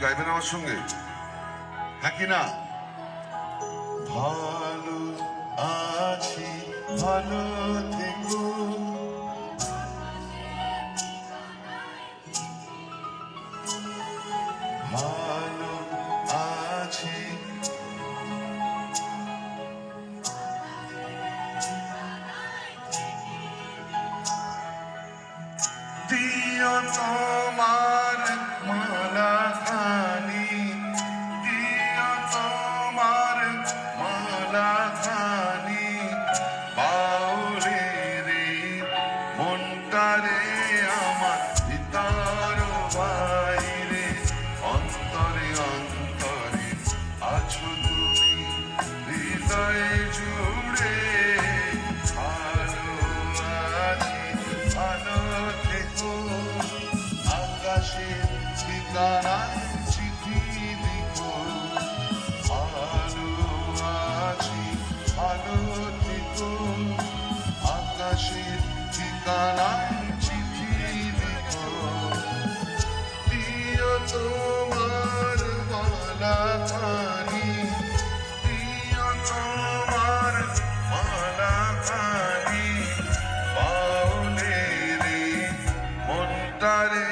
গাইবেন আমার সঙ্গে? হ্যাঁ কি না? ভালো আছি, ভালো থেকো, ভালো আছি, দিও তোমার মালা খানি, দিও তোমার মালা খানি, বাউরে রে মনটারে আমার, ভিতর বাইরে অন্তরে অন্তরে আছো তুমি, হৃদয়ে জুড়ে ভালো আছি, ভালো থেকো, আকাশের ঠিকানায় চিঠি লিখো, ভালো আছি, ভালো থেকো, আকাশের ঠিকানায় চিঠি লিখো, দিও তোমার মালা খানি, দিও তোমার মালা খানি, বাউলে রে মনটারে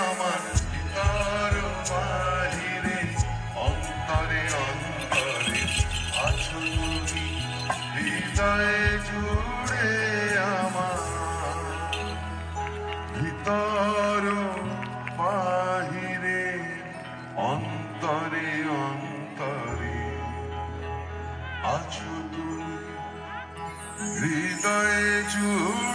আমার, ভিতর বাহিরে অন্তরে অন্তরে আছো তুমি, হৃদয়ে জুড়ে আমার, ভিতর বাহিরে অন্তরে অন্তরে আছো তুমি, হৃদয়ে জুড়ে